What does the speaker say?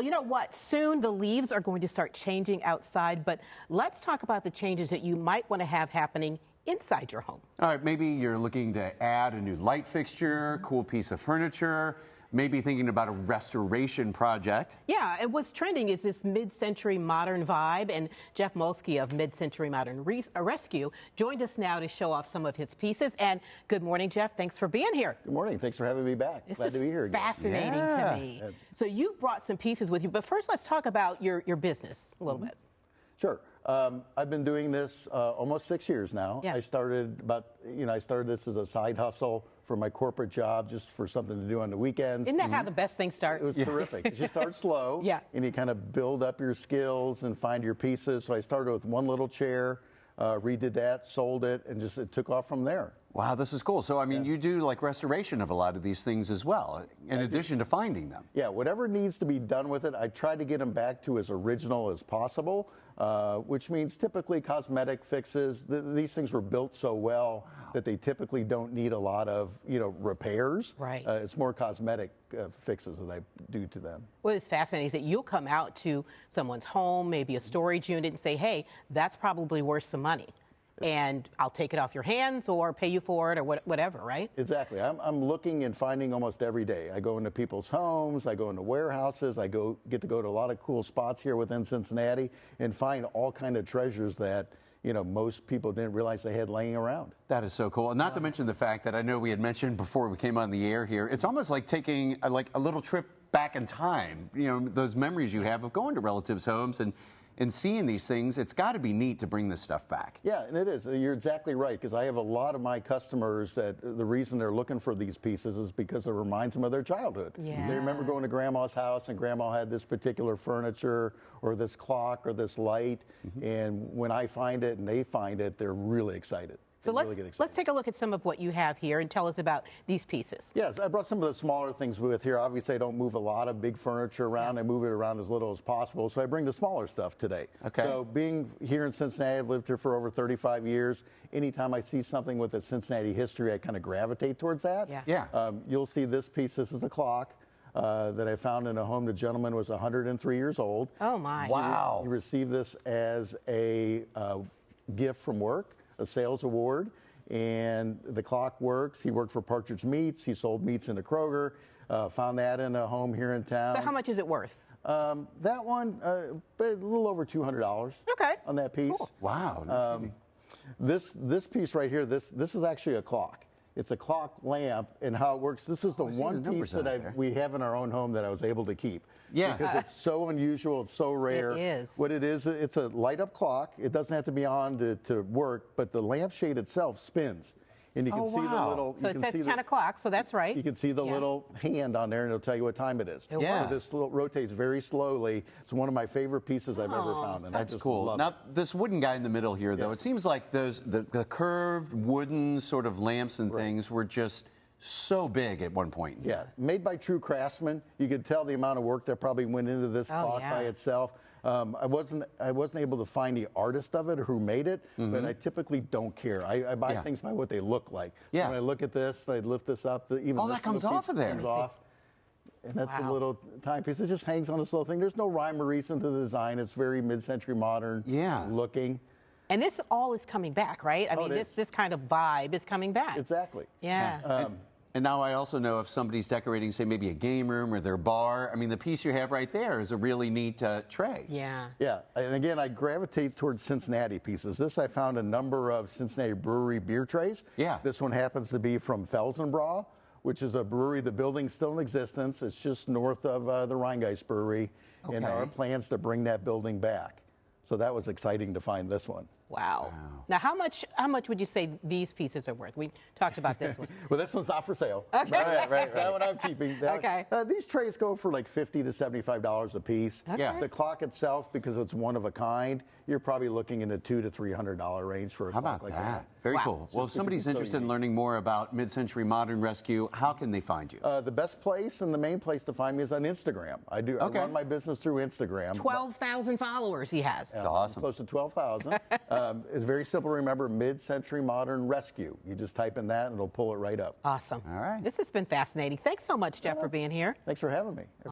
You know what? Soon the leaves are going to start changing outside, but let's talk about the changes that you might want to have happening inside your home. All right, maybe you're looking to add a new light fixture, cool piece of furniture, maybe thinking about a restoration project. Yeah, and what's trending is this mid-century modern vibe, and Jeff Molski of Mid-Century Modern Rescue joined us now to show off some of his pieces. And good morning, Jeff. Thanks for being here. Good morning. Thanks for having me back. Glad to be here again. Fascinating to me. So you brought some pieces with you, but first let's talk about your business a little bit. Sure. I've been doing this almost 6 years now. Yeah. I started this as a side hustle for my corporate job, just for something to do on the weekends. Isn't that how the best things start? It was terrific. You start slow, and you kind of build up your skills and find your pieces. So I started with one little chair, redid that, sold it, and it took off from there. Wow, this is cool. So, I mean, you do like restoration of a lot of these things as well, in addition to finding them. Yeah, whatever needs to be done with it, I try to get them back to as original as possible, which means typically cosmetic fixes. These things were built so well that they typically don't need a lot of, repairs. Right. It's more cosmetic fixes that I do to them. What is fascinating is that you'll come out to someone's home, maybe a storage unit, and say, hey, that's probably worth some money. And I'll take it off your hands or pay you for it or whatever, right? Exactly. I'm looking and finding almost every day. I go into people's homes, I go into warehouses, I get to go to a lot of cool spots here within Cincinnati and find all kind of treasures that, most people didn't realize they had laying around. That is so cool. And not to mention the fact that I know we had mentioned before we came on the air here, it's almost like taking a little trip back in time. Those memories you have of going to relatives' homes and seeing these things. It's got to be neat to bring this stuff back. Yeah, and it is. You're exactly right, because I have a lot of my customers that the reason they're looking for these pieces is because it reminds them of their childhood. Yeah. They remember going to Grandma's house, and Grandma had this particular furniture or this clock or this light, and when I find it and they find it, they're really excited. So let's take a look at some of what you have here and tell us about these pieces. Yes, I brought some of the smaller things with here. Obviously, I don't move a lot of big furniture around. I move it around as little as possible, so I bring the smaller stuff today. Okay. So being here in Cincinnati, I've lived here for over 35 years. Anytime I see something with a Cincinnati history, I kind of gravitate towards that. Yeah. You'll see this piece. This is a clock that I found in a home. The gentleman was 103 years old. Oh, my. Wow. He received this as a gift from work, a sales award. And the clock works. He worked for Partridge Meats. He sold meats in the Kroger. Found that in a home here in town. So how much is it worth? That one, a little over $200. Okay. On that piece. Cool. Wow. This piece right here, this is actually a clock. It's a clock lamp, and how it works. This is the one piece that we have in our own home that I was able to keep. Yeah. Because it's so unusual, it's so rare. It is. What it is, it's a light-up clock. It doesn't have to be on to work, but the lampshade itself spins. And you can see the little... So it says 10 o'clock, so that's right. You can see the little hand on there, and it'll tell you what time it is. Yeah. So this rotates very slowly. It's one of my favorite pieces I've ever found. And That's cool. Now, this wooden guy in the middle here, though, it seems like the curved wooden sort of lamps and things were just so big at one point. Yeah, made by true craftsmen. You could tell the amount of work that probably went into this clock by itself. I wasn't able to find the artist of it or who made it, but I typically don't care. I buy things by what they look like. Yeah. So when I look at this, I lift this up. Even that comes off of there. Comes off. And that's a little timepiece. It just hangs on this little thing. There's no rhyme or reason to the design. It's very mid-century modern looking. And this all is coming back, right? I mean, this kind of vibe is coming back. Exactly. Yeah. And now I also know if somebody's decorating, say, maybe a game room or their bar, I mean, the piece you have right there is a really neat tray. Yeah. Yeah, and again, I gravitate towards Cincinnati pieces. This, I found a number of Cincinnati brewery beer trays. Yeah. This one happens to be from Felsenbräu, which is a brewery. The building's still in existence. It's just north of the Rheingeist Brewery. Okay. And our plans to bring that building back. So that was exciting to find this one. Wow. Now, how much would you say these pieces are worth? We talked about this one. Well, this one's not for sale. Okay. Right. That one I'm keeping. These trays go for like $50 to $75 a piece. Okay. Yeah. The clock itself, because it's one of a kind, you're probably looking in the $200 to $300 range for a clock like that. Very cool. Well, if somebody's interested in learning more about Mid-Century Modern Rescue, how can they find you? The best place and the main place to find me is on Instagram. I run my business through Instagram. 12,000 followers he has. That's awesome. Close to 12,000. It's very simple to remember, Mid-Century Modern Rescue. You just type in that and it'll pull it right up. Awesome. All right. This has been fascinating. Thanks so much, Jeff, for being here. Thanks for having me.